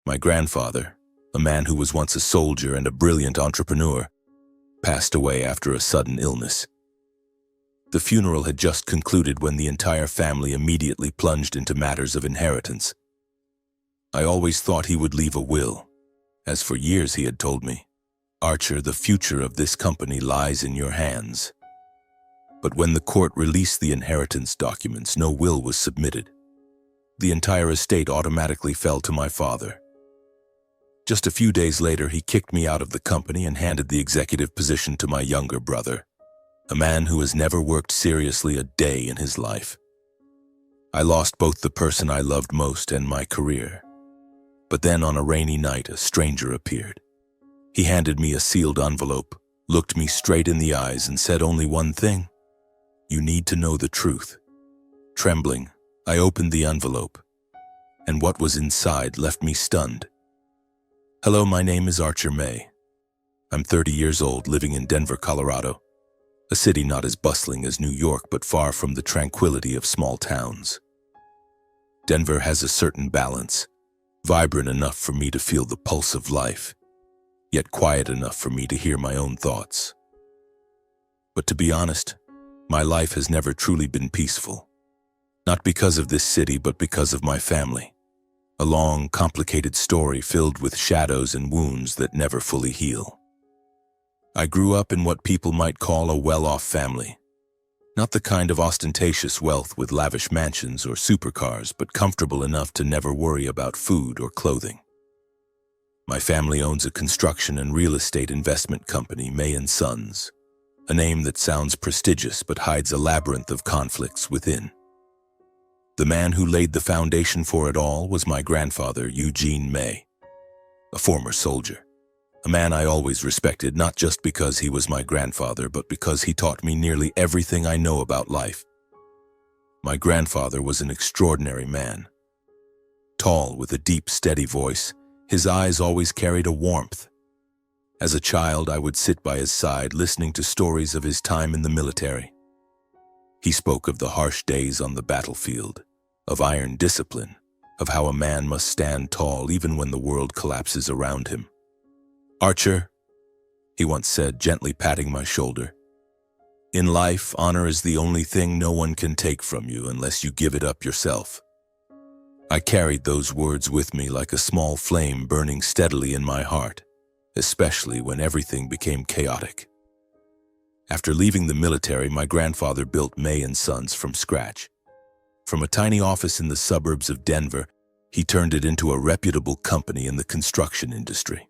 My grandfather, a man who was once a soldier and a brilliant entrepreneur, passed away after a sudden illness. The funeral had just concluded when the entire family immediately plunged into matters of inheritance. I always thought he would leave a will, as for years he had told me, "Archer, the future of this company lies in your hands." But when the court released the inheritance documents, no will was submitted. The entire estate automatically fell to my father. Just a few days later, he kicked me out of the company and handed the executive position to my younger brother, a man who has never worked seriously a day in his life. I lost both the person I loved most and my career. But then on a rainy night, a stranger appeared. He handed me a sealed envelope, looked me straight in the eyes, and said only one thing: "You need to know the truth." Trembling, I opened the envelope, and what was inside left me stunned. "Hello, my name is Archer May. I'm 30 years old, living in Denver, Colorado, a city not as bustling as New York, but far from the tranquility of small towns. Denver has a certain balance, vibrant enough for me to feel the pulse of life, yet quiet enough for me to hear my own thoughts. But to be honest, my life has never truly been peaceful. Not because of this city, but because of my family. A long, complicated story filled with shadows and wounds that never fully heal. I grew up in what people might call a well-off family. Not the kind of ostentatious wealth with lavish mansions or supercars, but comfortable enough to never worry about food or clothing. My family owns a construction and real estate investment company, May & Sons, a name that sounds prestigious but hides a labyrinth of conflicts within. The man who laid the foundation for it all was my grandfather, Eugene May, a former soldier, a man I always respected, not just because he was my grandfather, but because he taught me nearly everything I know about life. My grandfather was an extraordinary man. Tall, with a deep, steady voice, his eyes always carried a warmth. As a child, I would sit by his side, listening to stories of his time in the military. He spoke of the harsh days on the battlefield, of iron discipline, of how a man must stand tall even when the world collapses around him. "Archer," he once said, gently patting my shoulder, "in life, honor is the only thing no one can take from you unless you give it up yourself." I carried those words with me like a small flame burning steadily in my heart, especially when everything became chaotic. After leaving the military, my grandfather built May & Sons from scratch. From a tiny office in the suburbs of Denver, he turned it into a reputable company in the construction industry.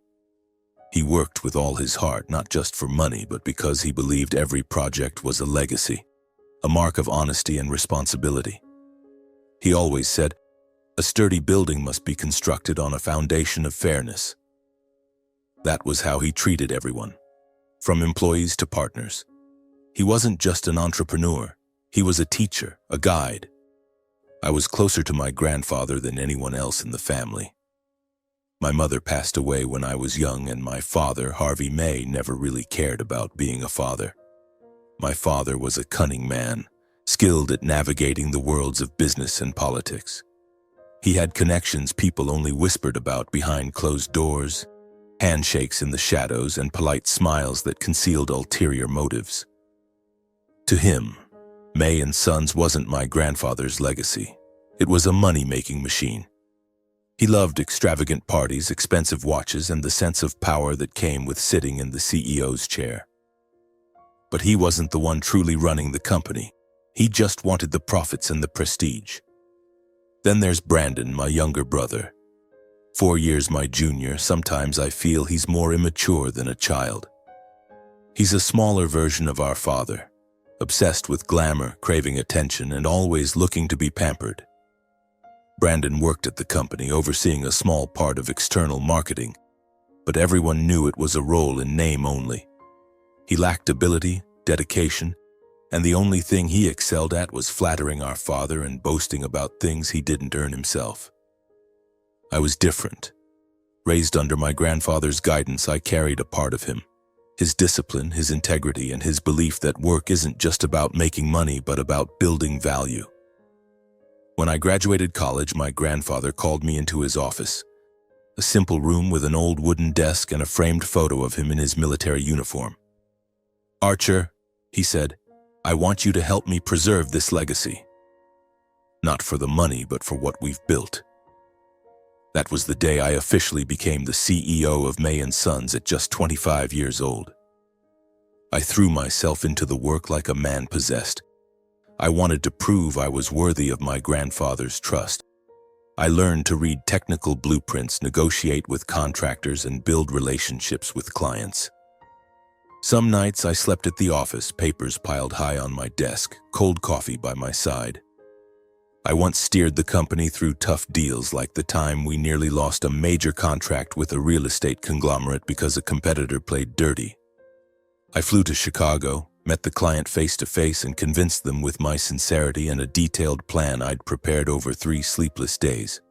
He worked with all his heart, not just for money, but because he believed every project was a legacy, a mark of honesty and responsibility. He always said, "A sturdy building must be constructed on a foundation of fairness." That was how he treated everyone, from employees to partners. He wasn't just an entrepreneur, he was a teacher, a guide. I was closer to my grandfather than anyone else in the family. My mother passed away when I was young, and my father, Harvey May, never really cared about being a father. My father was a cunning man, skilled at navigating the worlds of business and politics. He had connections people only whispered about behind closed doors, handshakes in the shadows, and polite smiles that concealed ulterior motives. To him, May & Sons wasn't my grandfather's legacy. It was a money-making machine. He loved extravagant parties, expensive watches, and the sense of power that came with sitting in the CEO's chair. But he wasn't the one truly running the company. He just wanted the profits and the prestige. Then there's Brandon, my younger brother. 4 years my junior. Sometimes I feel he's more immature than a child. He's a smaller version of our father, obsessed with glamour, craving attention, and always looking to be pampered. Brandon worked at the company, overseeing a small part of external marketing, but everyone knew it was a role in name only. He lacked ability, dedication, and the only thing he excelled at was flattering our father and boasting about things he didn't earn himself. I was different. Raised under my grandfather's guidance, I carried a part of him. His discipline, his integrity, and his belief that work isn't just about making money, but about building value. When I graduated college, my grandfather called me into his office. a simple room with an old wooden desk and a framed photo of him in his military uniform. "Archer," he said, "I want you to help me preserve this legacy. Not for the money, but for what we've built." That was the day I officially became the CEO of May & Sons at just 25 years old. I threw myself into the work like a man possessed. I wanted to prove I was worthy of my grandfather's trust. I learned to read technical blueprints, negotiate with contractors, and build relationships with clients. Some nights I slept at the office, papers piled high on my desk, cold coffee by my side. I once steered the company through tough deals, like the time we nearly lost a major contract with a real estate conglomerate because a competitor played dirty. I flew to Chicago, met the client face-to-face, and convinced them with my sincerity and a detailed plan I'd prepared over 3 sleepless days.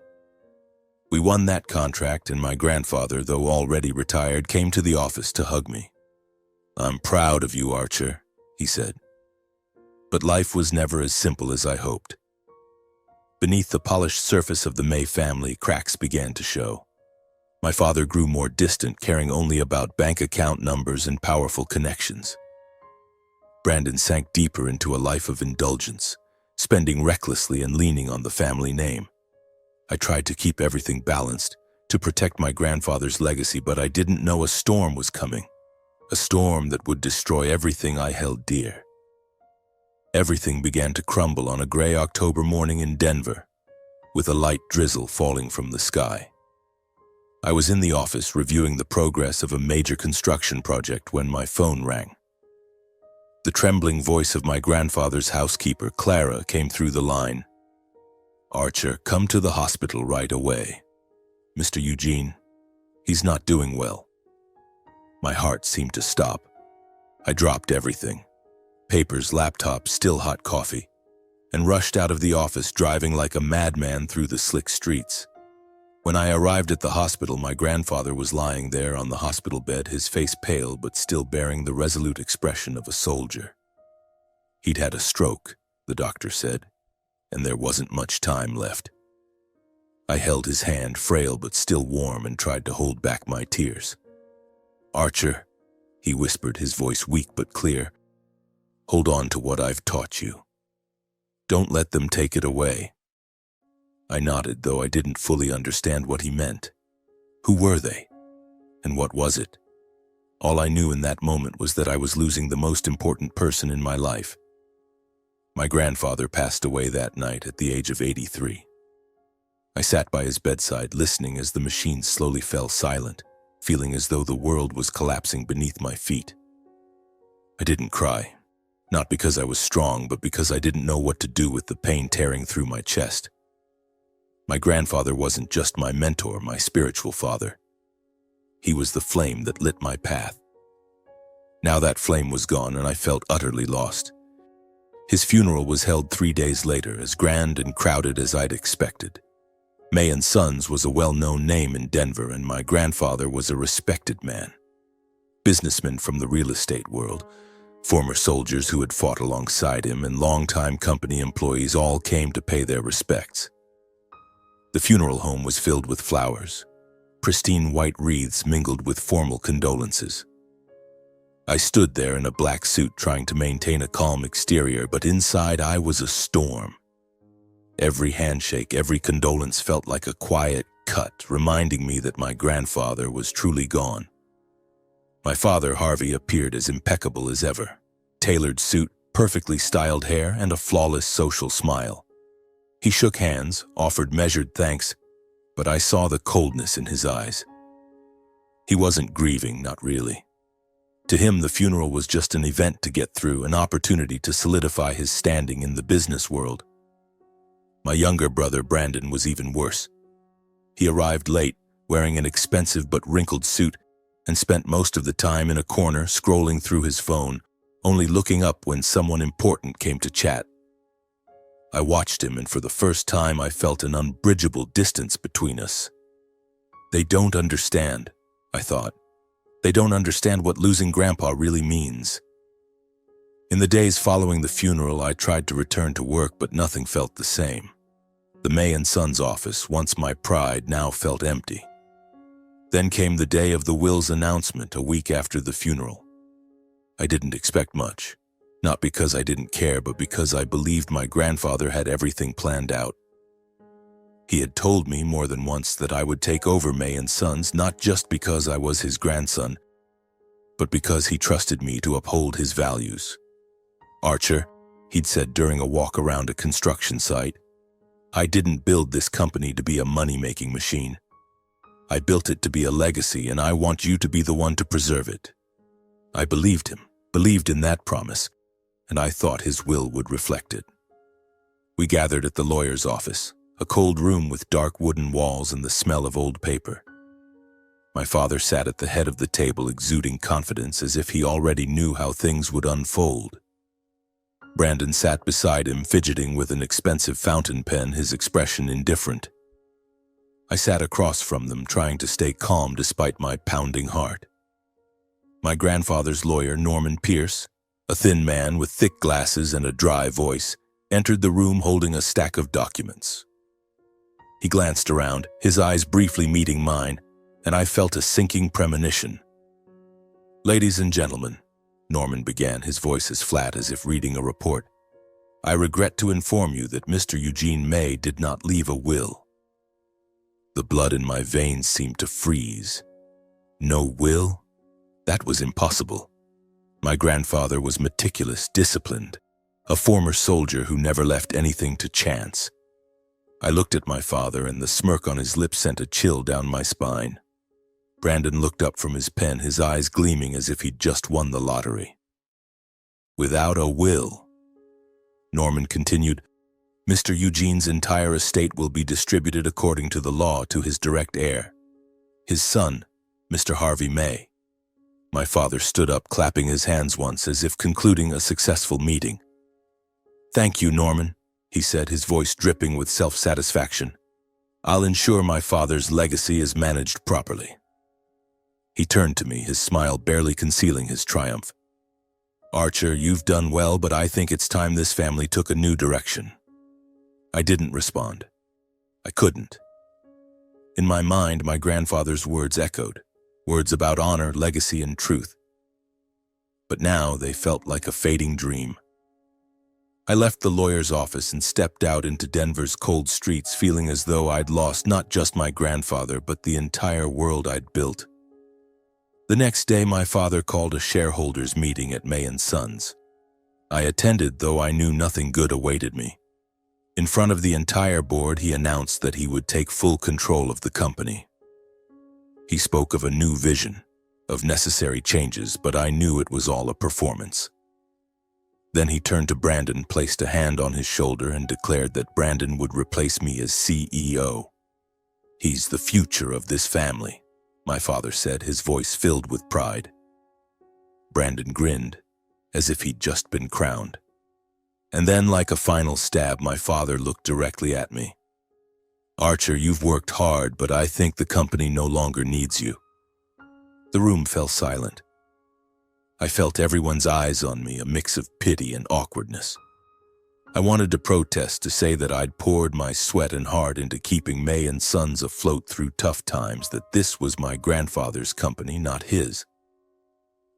We won that contract, and my grandfather, though already retired, came to the office to hug me. "I'm proud of you, Archer," he said. But life was never as simple as I hoped. Beneath the polished surface of the May family, cracks began to show. My father grew more distant, caring only about bank account numbers and powerful connections. Brandon sank deeper into a life of indulgence, spending recklessly and leaning on the family name. I tried to keep everything balanced, to protect my grandfather's legacy, but I didn't know a storm was coming. A storm that would destroy everything I held dear. Everything began to crumble on a gray October morning in Denver, with a light drizzle falling from the sky. I was in the office reviewing the progress of a major construction project when my phone rang. The trembling voice of my grandfather's housekeeper, Clara, came through the line. "Archer, come to the hospital right away. Mr. Eugene, he's not doing well." My heart seemed to stop. I dropped everything. Papers, laptop, still hot coffee, and rushed out of the office, driving like a madman through the slick streets. When I arrived at the hospital, my grandfather was lying there on the hospital bed, his face pale but still bearing the resolute expression of a soldier. He'd had a stroke, the doctor said, and there wasn't much time left. I held his hand, frail but still warm, and tried to hold back my tears. "Archer," he whispered, his voice weak but clear, "hold on to what I've taught you. Don't let them take it away." I nodded, though I didn't fully understand what he meant. Who were they? And what was it? All I knew in that moment was that I was losing the most important person in my life. My grandfather passed away that night at the age of 83. I sat by his bedside, listening as the machine slowly fell silent, feeling as though the world was collapsing beneath my feet. I didn't cry. Not because I was strong, but because I didn't know what to do with the pain tearing through my chest. My grandfather wasn't just my mentor, my spiritual father. He was the flame that lit my path. Now that flame was gone, and I felt utterly lost. His funeral was held 3 days later, as grand and crowded as I'd expected. May & Sons was a well-known name in Denver, and my grandfather was a respected man. Businessmen from the real estate world, former soldiers who had fought alongside him, and longtime company employees all came to pay their respects. The funeral home was filled with flowers, pristine white wreaths mingled with formal condolences. I stood there in a black suit, trying to maintain a calm exterior, but inside I was a storm. Every handshake, every condolence felt like a quiet cut, reminding me that my grandfather was truly gone. My father, Harvey, appeared as impeccable as ever. Tailored suit, perfectly styled hair, and a flawless social smile. He shook hands, offered measured thanks, but I saw the coldness in his eyes. He wasn't grieving, not really. To him, the funeral was just an event to get through, an opportunity to solidify his standing in the business world. My younger brother, Brandon, was even worse. He arrived late, wearing an expensive but wrinkled suit, and spent most of the time in a corner scrolling through his phone, only looking up when someone important came to chat. I watched him, and for the first time I felt an unbridgeable distance between us. They don't understand, I thought. They don't understand what losing Grandpa really means. In the days following the funeral, I tried to return to work, but nothing felt the same. The May & Sons office, once my pride, now felt empty. Then came the day of the will's announcement, a week after the funeral. I didn't expect much, not because I didn't care, but because I believed my grandfather had everything planned out. He had told me more than once that I would take over May and Sons, not just because I was his grandson, but because he trusted me to uphold his values. "Archer," he'd said during a walk around a construction site, "I didn't build this company to be a money-making machine. I built it to be a legacy, and I want you to be the one to preserve it." I believed him, believed in that promise, and I thought his will would reflect it. We gathered at the lawyer's office, a cold room with dark wooden walls and the smell of old paper. My father sat at the head of the table, exuding confidence as if he already knew how things would unfold. Brandon sat beside him, fidgeting with an expensive fountain pen, his expression indifferent. I sat across from them, trying to stay calm despite my pounding heart. My grandfather's lawyer, Norman Pierce, a thin man with thick glasses and a dry voice, entered the room holding a stack of documents. He glanced around, his eyes briefly meeting mine, and I felt a sinking premonition. "Ladies and gentlemen," Norman began, his voice as flat as if reading a report, "I regret to inform you that Mr. Eugene May did not leave a will." The blood in my veins seemed to freeze. No will? That was impossible. My grandfather was meticulous, disciplined, a former soldier who never left anything to chance. I looked at my father, and the smirk on his lips sent a chill down my spine. Brandon looked up from his pen, his eyes gleaming as if he'd just won the lottery. "Without a will," Norman continued, "Mr. Eugene's entire estate will be distributed according to the law to his direct heir, his son, Mr. Harvey May." My father stood up, clapping his hands once as if concluding a successful meeting. "Thank you, Norman," he said, his voice dripping with self-satisfaction. "I'll ensure my father's legacy is managed properly." He turned to me, his smile barely concealing his triumph. "Archer, you've done well, but I think it's time this family took a new direction." I didn't respond. I couldn't. In my mind, my grandfather's words echoed, words about honor, legacy, and truth. But now they felt like a fading dream. I left the lawyer's office and stepped out into Denver's cold streets, feeling as though I'd lost not just my grandfather, but the entire world I'd built. The next day, my father called a shareholders' meeting at May & Sons. I attended, though I knew nothing good awaited me. In front of the entire board, he announced that he would take full control of the company. He spoke of a new vision, of necessary changes, but I knew it was all a performance. Then he turned to Brandon, placed a hand on his shoulder, and declared that Brandon would replace me as CEO. "He's the future of this family," my father said, his voice filled with pride. Brandon grinned, as if he'd just been crowned. And then, like a final stab, my father looked directly at me. "Archer, you've worked hard, but I think the company no longer needs you." The room fell silent. I felt everyone's eyes on me, a mix of pity and awkwardness. I wanted to protest, to say that I'd poured my sweat and heart into keeping May & Sons afloat through tough times, that this was my grandfather's company, not his.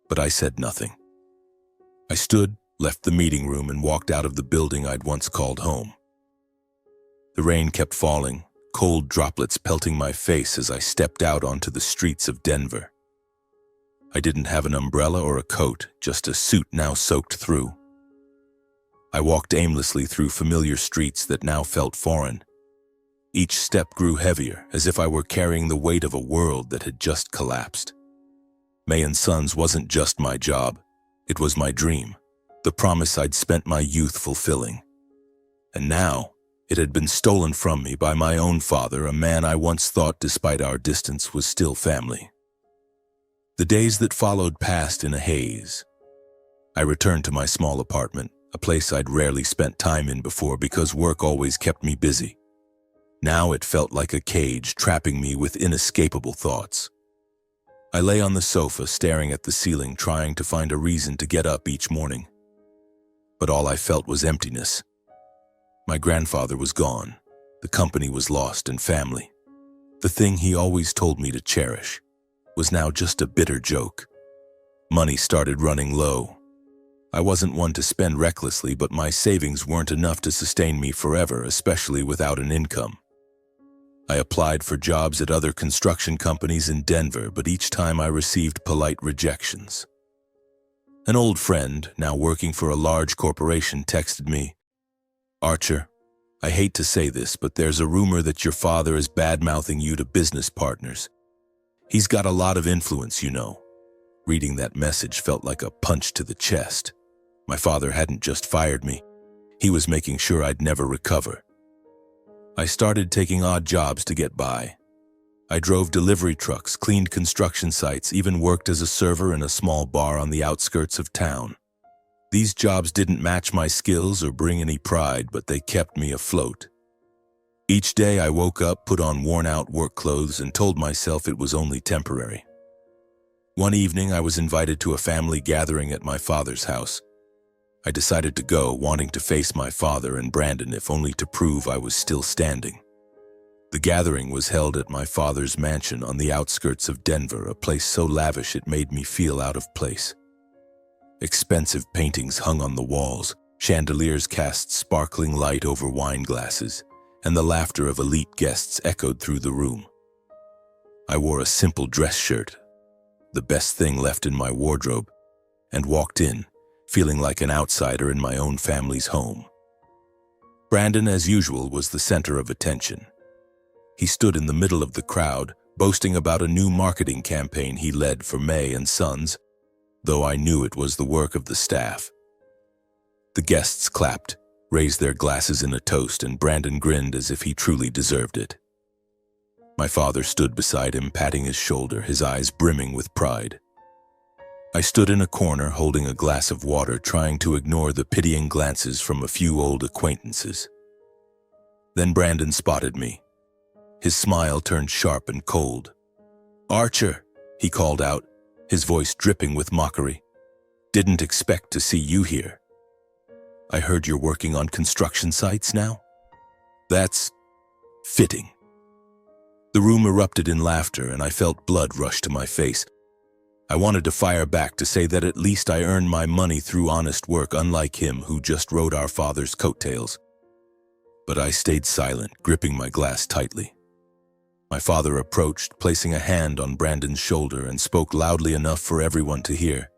But I said nothing. I stood, left the meeting room, and walked out of the building I'd once called home. The rain kept falling, cold droplets pelting my face as I stepped out onto the streets of Denver. I didn't have an umbrella or a coat, just a suit now soaked through. I walked aimlessly through familiar streets that now felt foreign. Each step grew heavier, as if I were carrying the weight of a world that had just collapsed. May & Sons wasn't just my job, it was my dream, the promise I'd spent my youth fulfilling. And now, it had been stolen from me by my own father, a man I once thought, despite our distance, was still family. The days that followed passed in a haze. I returned to my small apartment, a place I'd rarely spent time in before because work always kept me busy. Now it felt like a cage, trapping me with inescapable thoughts. I lay on the sofa, staring at the ceiling, trying to find a reason to get up each morning. But all I felt was emptiness. My grandfather was gone. The company was lost, and family. The thing he always told me to cherish was now just a bitter joke. Money started running low. I wasn't one to spend recklessly, but my savings weren't enough to sustain me forever, especially without an income. I applied for jobs at other construction companies in Denver, but each time I received polite rejections. An old friend, now working for a large corporation, texted me, "Archer, I hate to say this, but there's a rumor that your father is bad-mouthing you to business partners. He's got a lot of influence, you know." Reading that message felt like a punch to the chest. My father hadn't just fired me. He was making sure I'd never recover. I started taking odd jobs to get by. I drove delivery trucks, cleaned construction sites, even worked as a server in a small bar on the outskirts of town. These jobs didn't match my skills or bring any pride, but they kept me afloat. Each day I woke up, put on worn-out work clothes, and told myself it was only temporary. One evening I was invited to a family gathering at my father's house. I decided to go, wanting to face my father and Brandon, if only to prove I was still standing. The gathering was held at my father's mansion on the outskirts of Denver, a place so lavish it made me feel out of place. Expensive paintings hung on the walls, chandeliers cast sparkling light over wine glasses, and the laughter of elite guests echoed through the room. I wore a simple dress shirt, the best thing left in my wardrobe, and walked in, feeling like an outsider in my own family's home. Brandon, as usual, was the center of attention. He stood in the middle of the crowd, boasting about a new marketing campaign he led for May and Sons, though I knew it was the work of the staff. The guests clapped, raised their glasses in a toast, and Brandon grinned as if he truly deserved it. My father stood beside him, patting his shoulder, his eyes brimming with pride. I stood in a corner, holding a glass of water, trying to ignore the pitying glances from a few old acquaintances. Then Brandon spotted me. His smile turned sharp and cold. "Archer," he called out, his voice dripping with mockery. "Didn't expect to see you here. I heard you're working on construction sites now? That's fitting." The room erupted in laughter, and I felt blood rush to my face. I wanted to fire back, to say that at least I earned my money through honest work, unlike him who just rode our father's coattails. But I stayed silent, gripping my glass tightly. My father approached, placing a hand on Brandon's shoulder, and spoke loudly enough for everyone to hear.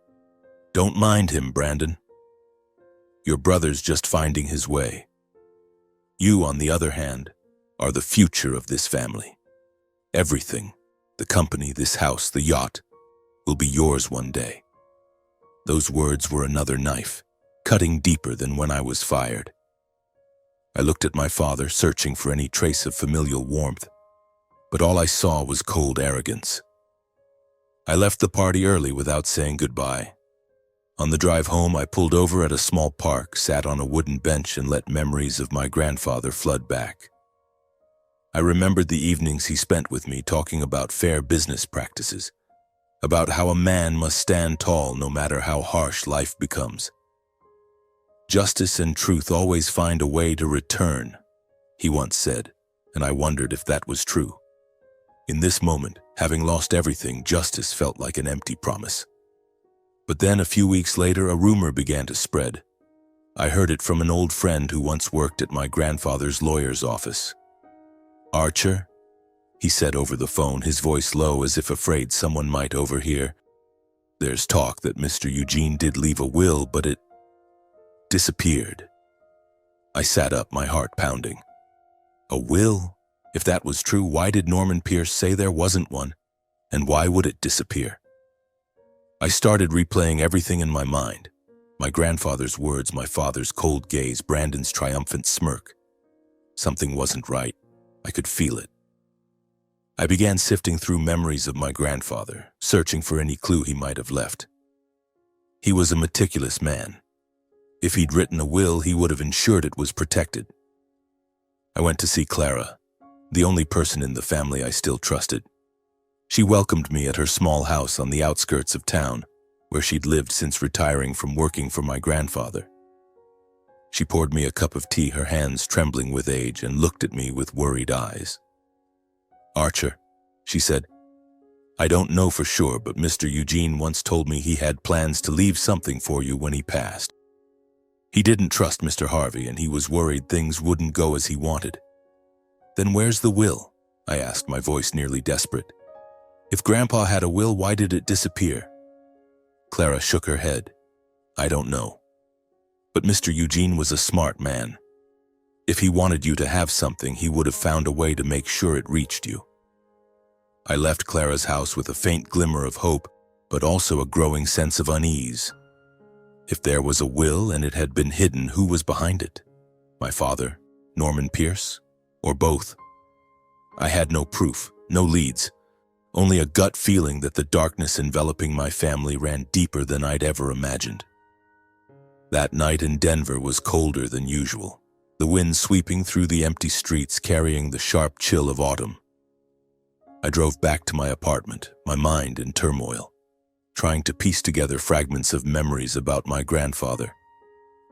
"Don't mind him, Brandon. Your brother's just finding his way. You, on the other hand, are the future of this family. Everything, the company, this house, the yacht, will be yours one day." Those words were another knife, cutting deeper than when I was fired. I looked at my father, searching for any trace of familial warmth, but all I saw was cold arrogance. I left the party early without saying goodbye. On the drive home, I pulled over at a small park, sat on a wooden bench, and let memories of my grandfather flood back. I remembered the evenings he spent with me, talking about fair business practices, about how a man must stand tall no matter how harsh life becomes. "Justice and truth always find a way to return," he once said, and I wondered if that was true. In this moment, having lost everything, justice felt like an empty promise. But then, a few weeks later, a rumor began to spread. I heard it from an old friend who once worked at my grandfather's lawyer's office. "Archer," he said over the phone, his voice low as if afraid someone might overhear, "there's talk that Mr. Eugene did leave a will, but it disappeared." I sat up, my heart pounding. A will? If that was true, why did Norman Pierce say there wasn't one? And why would it disappear? I started replaying everything in my mind. My grandfather's words, my father's cold gaze, Brandon's triumphant smirk. Something wasn't right. I could feel it. I began sifting through memories of my grandfather, searching for any clue he might have left. He was a meticulous man. If he'd written a will, he would have ensured it was protected. I went to see Clara, the only person in the family I still trusted. She welcomed me at her small house on the outskirts of town, where she'd lived since retiring from working for my grandfather. She poured me a cup of tea, her hands trembling with age, and looked at me with worried eyes. "Archer," she said, "I don't know for sure, but Mr. Eugene once told me he had plans to leave something for you when he passed. He didn't trust Mr. Harvey, and he was worried things wouldn't go as he wanted." "Then where's the will?" I asked, my voice nearly desperate. "If Grandpa had a will, why did it disappear?" Clara shook her head. "I don't know. But Mr. Eugene was a smart man. If he wanted you to have something, he would have found a way to make sure it reached you." I left Clara's house with a faint glimmer of hope, but also a growing sense of unease. If there was a will and it had been hidden, who was behind it? My father, Norman Pierce, or both? I had no proof, no leads, only a gut feeling that the darkness enveloping my family ran deeper than I'd ever imagined. That night in Denver was colder than usual, the wind sweeping through the empty streets carrying the sharp chill of autumn. I drove back to my apartment, my mind in turmoil, trying to piece together fragments of memories about my grandfather,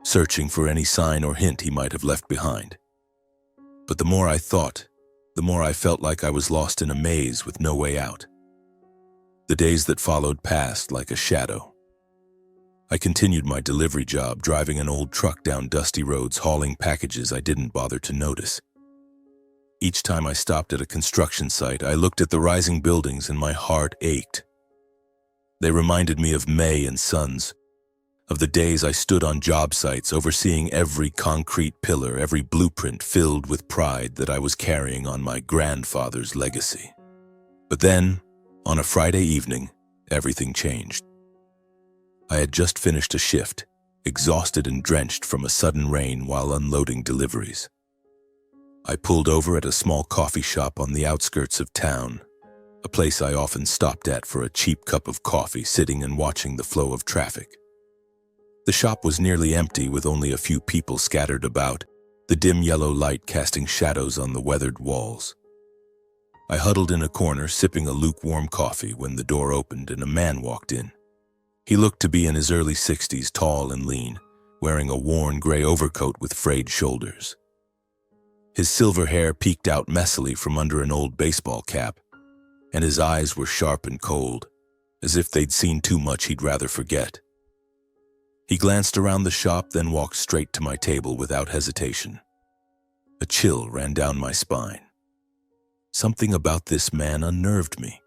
searching for any sign or hint he might have left behind. But the more I thought, the more I felt like I was lost in a maze with no way out. The days that followed passed like a shadow. I continued my delivery job, driving an old truck down dusty roads, hauling packages I didn't bother to notice. Each time I stopped at a construction site, I looked at the rising buildings and my heart ached. They reminded me of May and Sons, of the days I stood on job sites overseeing every concrete pillar, every blueprint filled with pride that I was carrying on my grandfather's legacy. But then, on a Friday evening, everything changed. I had just finished a shift, exhausted and drenched from a sudden rain while unloading deliveries. I pulled over at a small coffee shop on the outskirts of town, a place I often stopped at for a cheap cup of coffee, sitting and watching the flow of traffic. The shop was nearly empty, with only a few people scattered about, the dim yellow light casting shadows on the weathered walls. I huddled in a corner, sipping a lukewarm coffee, when the door opened and a man walked in. He looked to be in his early 60s, tall and lean, wearing a worn gray overcoat with frayed shoulders. His silver hair peeked out messily from under an old baseball cap, and his eyes were sharp and cold, as if they'd seen too much he'd rather forget. He glanced around the shop, then walked straight to my table without hesitation. A chill ran down my spine. Something about this man unnerved me.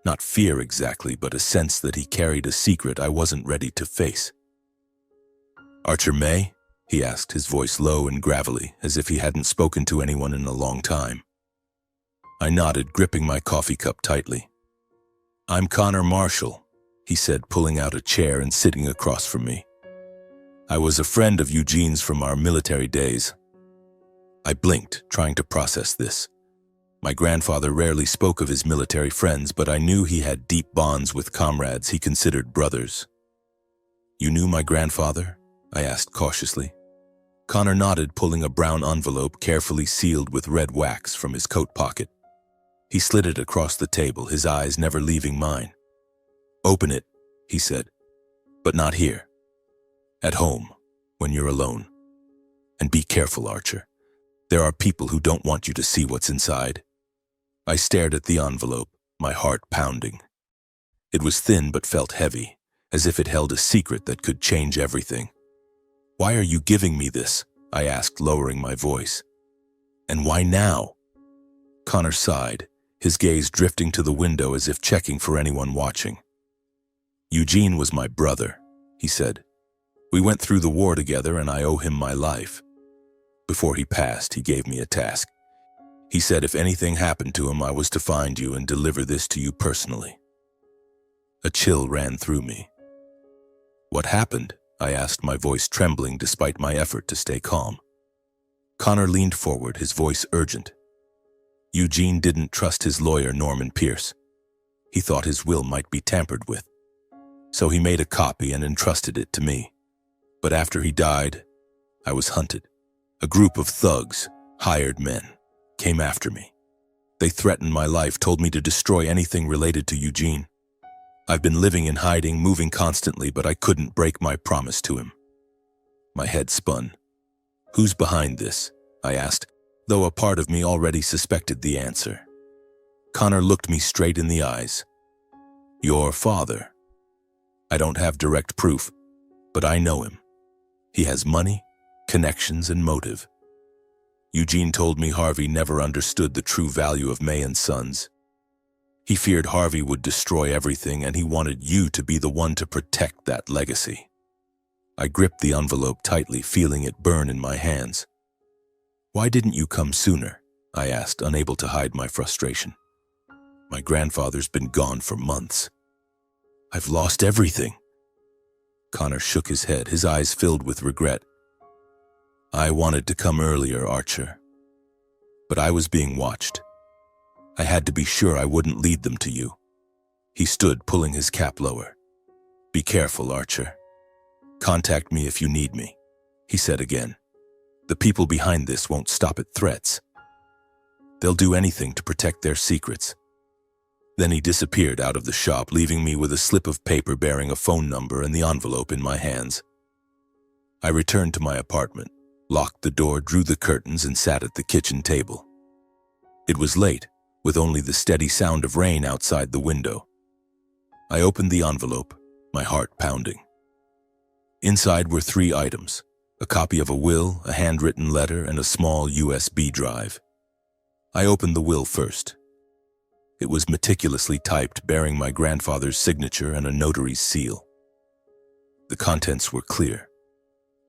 Not fear exactly, but a sense that he carried a secret I wasn't ready to face. "Archer May?" he asked, his voice low and gravelly, as if he hadn't spoken to anyone in a long time. I nodded, gripping my coffee cup tightly. "I'm Connor Marshall," he said, pulling out a chair and sitting across from me. "I was a friend of Eugene's from our military days." I blinked, trying to process this. My grandfather rarely spoke of his military friends, but I knew he had deep bonds with comrades he considered brothers. "You knew my grandfather?" I asked cautiously. Connor nodded, pulling a brown envelope carefully sealed with red wax from his coat pocket. He slid it across the table, his eyes never leaving mine. "Open it," he said, "but not here. At home, when you're alone. And be careful, Archer. There are people who don't want you to see what's inside." I stared at the envelope, my heart pounding. It was thin but felt heavy, as if it held a secret that could change everything. "Why are you giving me this?" I asked, lowering my voice. "And why now?" Connor sighed, his gaze drifting to the window as if checking for anyone watching. "Eugene was my brother," he said. "We went through the war together, and I owe him my life. Before he passed, he gave me a task. He said if anything happened to him, I was to find you and deliver this to you personally." A chill ran through me. "What happened?" I asked, my voice trembling despite my effort to stay calm. Connor leaned forward, his voice urgent. "Eugene didn't trust his lawyer, Norman Pierce. He thought his will might be tampered with. So he made a copy and entrusted it to me. But after he died, I was hunted. A group of thugs, hired men, came after me. They threatened my life, told me to destroy anything related to Eugene. I've been living in hiding, moving constantly, but I couldn't break my promise to him." My head spun. "Who's behind this?" I asked, though a part of me already suspected the answer. Connor looked me straight in the eyes. Your father. I don't have direct proof, but I know him. He has money, connections, and motive. Eugene told me Harvey never understood the true value of May and Sons. He feared Harvey would destroy everything, and he wanted you to be the one to protect that legacy. I gripped the envelope tightly, feeling it burn in my hands. Why didn't you come sooner? I asked, unable to hide my frustration. My grandfather's been gone for months. I've lost everything. Connor shook his head, his eyes filled with regret. I wanted to come earlier, Archer, but I was being watched. I had to be sure I wouldn't lead them to you. He stood, pulling his cap lower. Be careful, Archer. Contact me if you need me, he said again. The people behind this won't stop at threats. They'll do anything to protect their secrets. Then he disappeared out of the shop, leaving me with a slip of paper bearing a phone number and the envelope in my hands. I returned to my apartment, locked the door, drew the curtains, and sat at the kitchen table. It was late, with only the steady sound of rain outside the window. I opened the envelope, my heart pounding. Inside were 3 items: a copy of a will, a handwritten letter, and a small USB drive. I opened the will first. It was meticulously typed, bearing my grandfather's signature and a notary's seal. The contents were clear.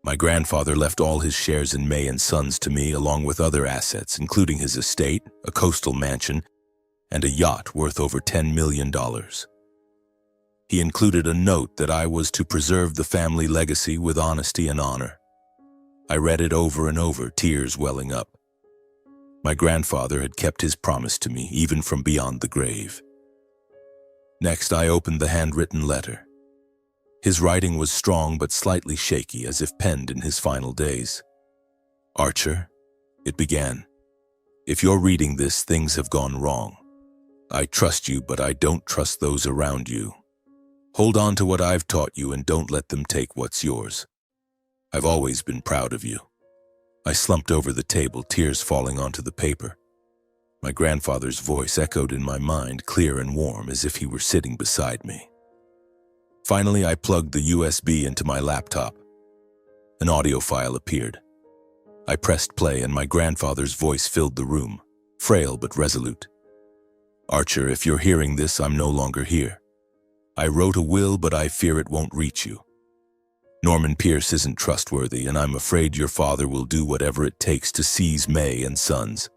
My grandfather left all his shares in May and Sons to me, along with other assets, including his estate, a coastal mansion, and a yacht worth over $10 million. He included a note that I was to preserve the family legacy with honesty and honor. I read it over and over, tears welling up. My grandfather had kept his promise to me, even from beyond the grave. Next, I opened the handwritten letter. His writing was strong but slightly shaky, as if penned in his final days. Archer, it began. If you're reading this, things have gone wrong. I trust you, but I don't trust those around you. Hold on to what I've taught you and don't let them take what's yours. I've always been proud of you. I slumped over the table, tears falling onto the paper. My grandfather's voice echoed in my mind, clear and warm, as if he were sitting beside me. Finally, I plugged the USB into my laptop. An audio file appeared. I pressed play, and my grandfather's voice filled the room, frail but resolute. Archer, if you're hearing this, I'm no longer here. I wrote a will, but I fear it won't reach you. Norman Pierce isn't trustworthy, and I'm afraid your father will do whatever it takes to seize May and Sons.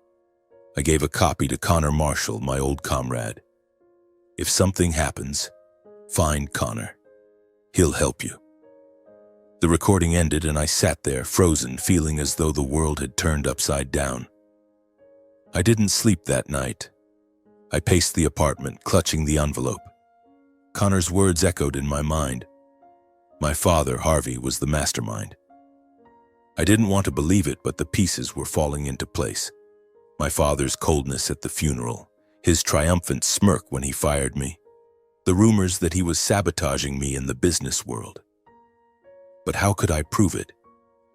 I gave a copy to Connor Marshall, my old comrade. If something happens, find Connor. He'll help you. The recording ended, and I sat there, frozen, feeling as though the world had turned upside down. I didn't sleep that night. I paced the apartment, clutching the envelope. Connor's words echoed in my mind. My father, Harvey, was the mastermind. I didn't want to believe it, but the pieces were falling into place. My father's coldness at the funeral, his triumphant smirk when he fired me, the rumors that he was sabotaging me in the business world. But how could I prove it?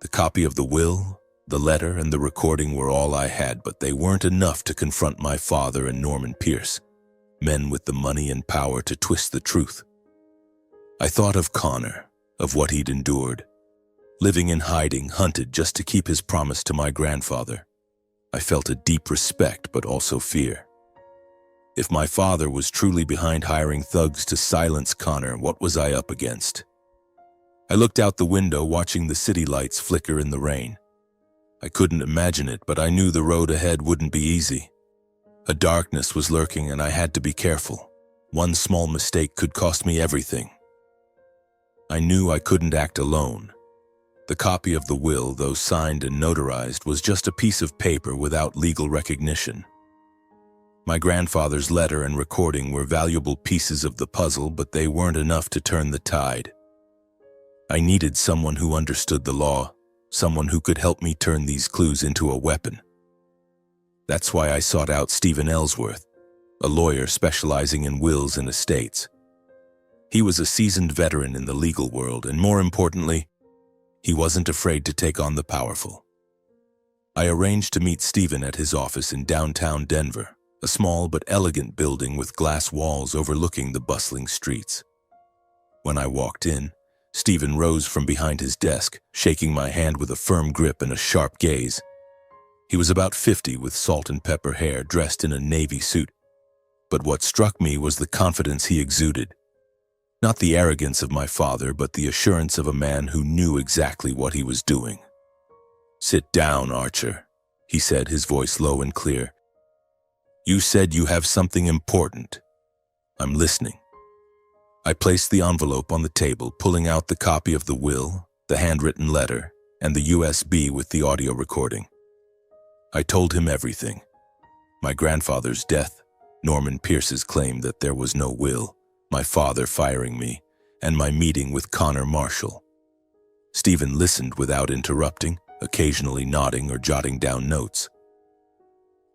The copy of the will, the letter, and the recording were all I had, but they weren't enough to confront my father and Norman Pierce, men with the money and power to twist the truth. I thought of Connor, of what he'd endured, living in hiding, hunted just to keep his promise to my grandfather. I felt a deep respect, but also fear. If my father was truly behind hiring thugs to silence Connor, what was I up against? I looked out the window, watching the city lights flicker in the rain. I couldn't imagine it, but I knew the road ahead wouldn't be easy. A darkness was lurking, and I had to be careful. One small mistake could cost me everything. I knew I couldn't act alone. The copy of the will, though signed and notarized, was just a piece of paper without legal recognition. My grandfather's letter and recording were valuable pieces of the puzzle, but they weren't enough to turn the tide. I needed someone who understood the law, someone who could help me turn these clues into a weapon. That's why I sought out Stephen Ellsworth, a lawyer specializing in wills and estates. He was a seasoned veteran in the legal world, and more importantly, he wasn't afraid to take on the powerful. I arranged to meet Stephen at his office in downtown Denver, a small but elegant building with glass walls overlooking the bustling streets. When I walked in, Stephen rose from behind his desk, shaking my hand with a firm grip and a sharp gaze. He was about 50 with salt and pepper hair, dressed in a navy suit. But what struck me was the confidence he exuded. Not the arrogance of my father, but the assurance of a man who knew exactly what he was doing. "Sit down, Archer," he said, his voice low and clear. "You said you have something important. I'm listening." I placed the envelope on the table, pulling out the copy of the will, the handwritten letter, and the USB with the audio recording. I told him everything. My grandfather's death, Norman Pierce's claim that there was no will, my father firing me, and my meeting with Connor Marshall. Stephen listened without interrupting, occasionally nodding or jotting down notes.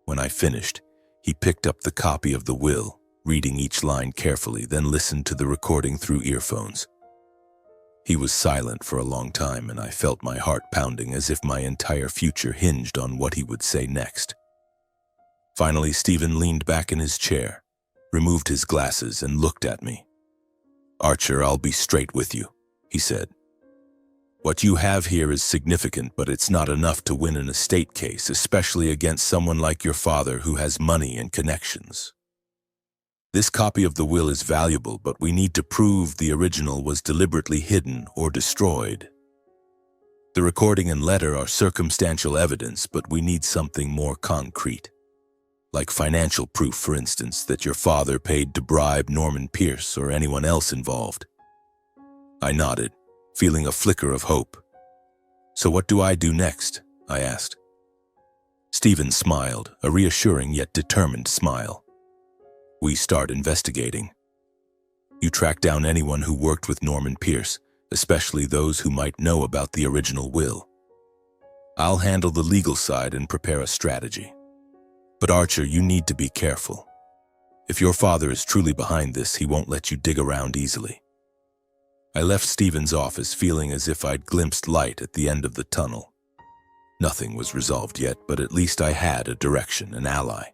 When I finished, he picked up the copy of the will, reading each line carefully, then listened to the recording through earphones. He was silent for a long time, and I felt my heart pounding as if my entire future hinged on what he would say next. Finally, Stephen leaned back in his chair, removed his glasses, and looked at me. "Archer, I'll be straight with you," he said. "What you have here is significant, but it's not enough to win an estate case, especially against someone like your father who has money and connections. This copy of the will is valuable, but we need to prove the original was deliberately hidden or destroyed. The recording and letter are circumstantial evidence, but we need something more concrete. Like financial proof, for instance, that your father paid to bribe Norman Pierce or anyone else involved." I nodded, feeling a flicker of hope. "So what do I do next?" I asked. Stephen smiled, a reassuring yet determined smile. "We start investigating. You track down anyone who worked with Norman Pierce, especially those who might know about the original will. I'll handle the legal side and prepare a strategy. But Archer, you need to be careful. If your father is truly behind this, he won't let you dig around easily." I left Stephen's office feeling as if I'd glimpsed light at the end of the tunnel. Nothing was resolved yet, but at least I had a direction, an ally.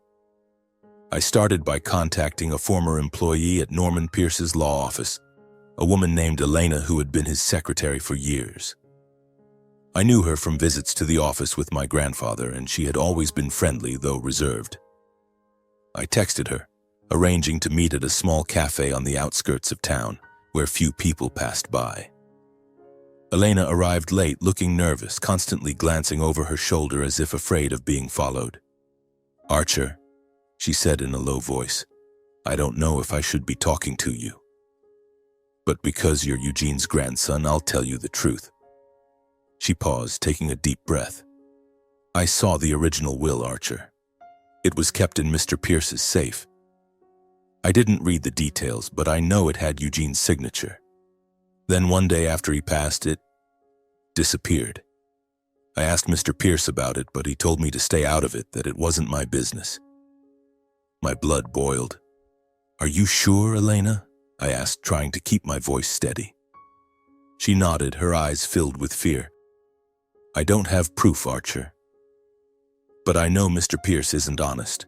I started by contacting a former employee at Norman Pierce's law office, a woman named Elena who had been his secretary for years. I knew her from visits to the office with my grandfather, and she had always been friendly, though reserved. I texted her, arranging to meet at a small cafe on the outskirts of town, where few people passed by. Elena arrived late, looking nervous, constantly glancing over her shoulder as if afraid of being followed. "Archer," she said in a low voice, "I don't know if I should be talking to you. But because you're Eugene's grandson, I'll tell you the truth." She paused, taking a deep breath. "I saw the original will, Archer. It was kept in Mr. Pierce's safe. I didn't read the details, but I know it had Eugene's signature. Then one day after he passed, it disappeared. I asked Mr. Pierce about it, but he told me to stay out of it, that it wasn't my business." My blood boiled. "Are you sure, Elena?" I asked, trying to keep my voice steady. She nodded, her eyes filled with fear. "I don't have proof, Archer. But I know Mr. Pierce isn't honest.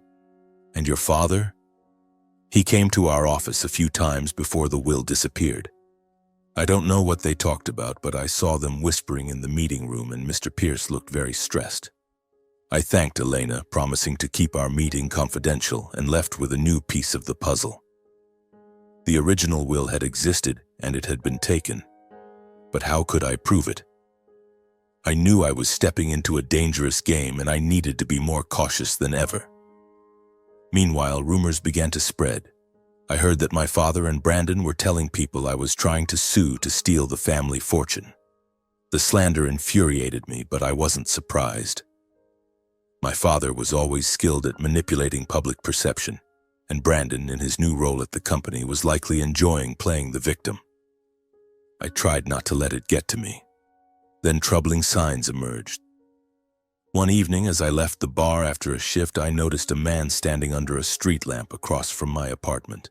And your father? He came to our office a few times before the will disappeared. I don't know what they talked about, but I saw them whispering in the meeting room, and Mr. Pierce looked very stressed." I thanked Elena, promising to keep our meeting confidential, and left with a new piece of the puzzle. The original will had existed, and it had been taken. But how could I prove it? I knew I was stepping into a dangerous game, and I needed to be more cautious than ever. Meanwhile, rumors began to spread. I heard that my father and Brandon were telling people I was trying to sue to steal the family fortune. The slander infuriated me, but I wasn't surprised. My father was always skilled at manipulating public perception, and Brandon, in his new role at the company, was likely enjoying playing the victim. I tried not to let it get to me. Then troubling signs emerged. One evening, as I left the bar after a shift, I noticed a man standing under a street lamp across from my apartment.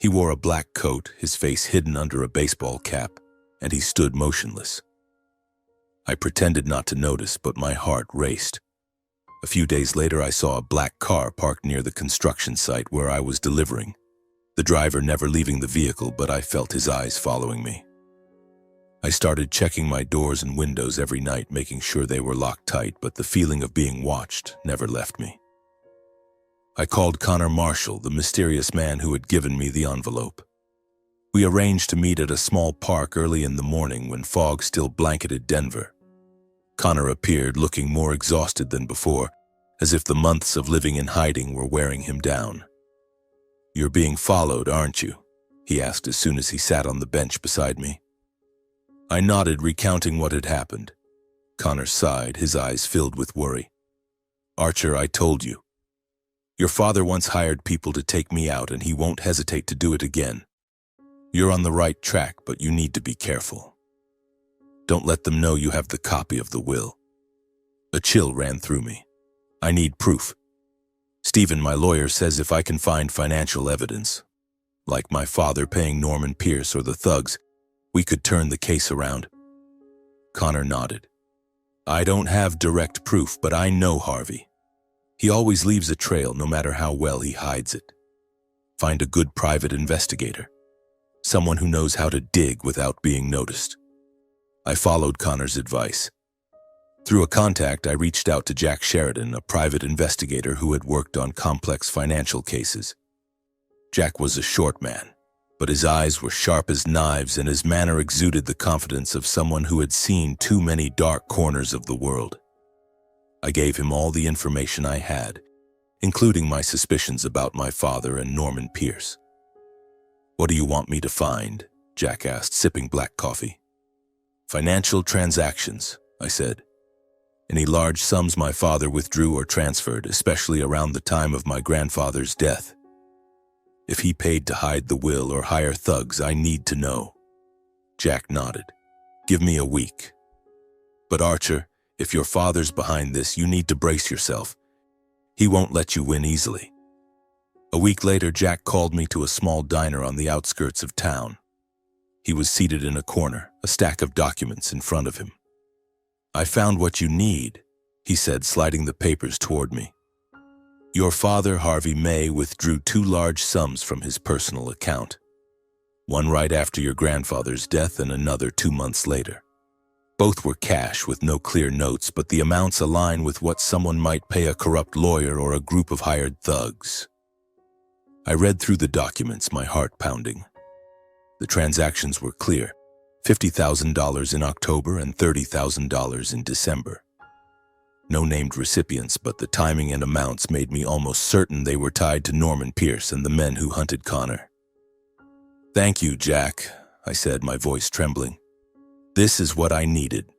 He wore a black coat, his face hidden under a baseball cap, and he stood motionless. I pretended not to notice, but my heart raced. A few days later, I saw a black car parked near the construction site where I was delivering. The driver never leaving the vehicle, but I felt his eyes following me. I started checking my doors and windows every night, making sure they were locked tight, but the feeling of being watched never left me. I called Connor Marshall, the mysterious man who had given me the envelope. We arranged to meet at a small park early in the morning when fog still blanketed Denver. Connor appeared looking more exhausted than before, as if the months of living in hiding were wearing him down. "You're being followed, aren't you?" he asked as soon as he sat on the bench beside me. I nodded, recounting what had happened. Connor sighed, his eyes filled with worry. "Archer, I told you. Your father once hired people to take me out, and he won't hesitate to do it again. You're on the right track, but you need to be careful. Don't let them know you have the copy of the will." A chill ran through me. "I need proof. Stephen, my lawyer, says if I can find financial evidence, like my father paying Norman Pierce or the thugs, we could turn the case around." Connor nodded. "I don't have direct proof, but I know Harvey. He always leaves a trail, no matter how well he hides it. Find a good private investigator, someone who knows how to dig without being noticed." I followed Connor's advice. Through a contact, I reached out to Jack Sheridan, a private investigator who had worked on complex financial cases. Jack was a short man, but his eyes were sharp as knives and his manner exuded the confidence of someone who had seen too many dark corners of the world. I gave him all the information I had, including my suspicions about my father and Norman Pierce. "What do you want me to find?" Jack asked, sipping black coffee. "Financial transactions," I said. "Any large sums my father withdrew or transferred, especially around the time of my grandfather's death. If he paid to hide the will or hire thugs, I need to know." Jack nodded. "Give me a week. But Archer, if your father's behind this, you need to brace yourself. He won't let you win easily." A week later, Jack called me to a small diner on the outskirts of town. He was seated in a corner, a stack of documents in front of him. "I found what you need," he said, sliding the papers toward me. "Your father, Harvey May, withdrew 2 large sums from his personal account. One right after your grandfather's death and another 2 months later. Both were cash with no clear notes, but the amounts align with what someone might pay a corrupt lawyer or a group of hired thugs." I read through the documents, my heart pounding. The transactions were clear: $50,000 in October and $30,000 in December. No named recipients, but the timing and amounts made me almost certain they were tied to Norman Pierce and the men who hunted Connor. "Thank you, Jack," I said, my voice trembling. "This is what I needed."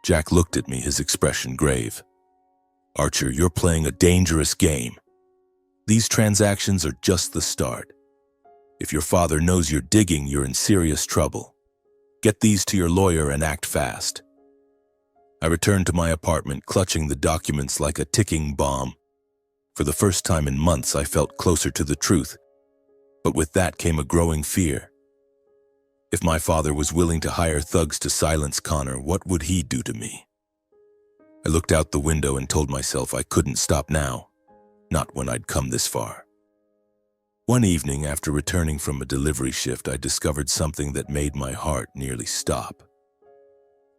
Jack looked at me, his expression grave. "Archer, you're playing a dangerous game. These transactions are just the start. If your father knows you're digging, you're in serious trouble. Get these to your lawyer and act fast." I returned to my apartment, clutching the documents like a ticking bomb. For the first time in months, I felt closer to the truth, but with that came a growing fear. If my father was willing to hire thugs to silence Connor, what would he do to me? I looked out the window and told myself I couldn't stop now, not when I'd come this far. One evening, after returning from a delivery shift, I discovered something that made my heart nearly stop.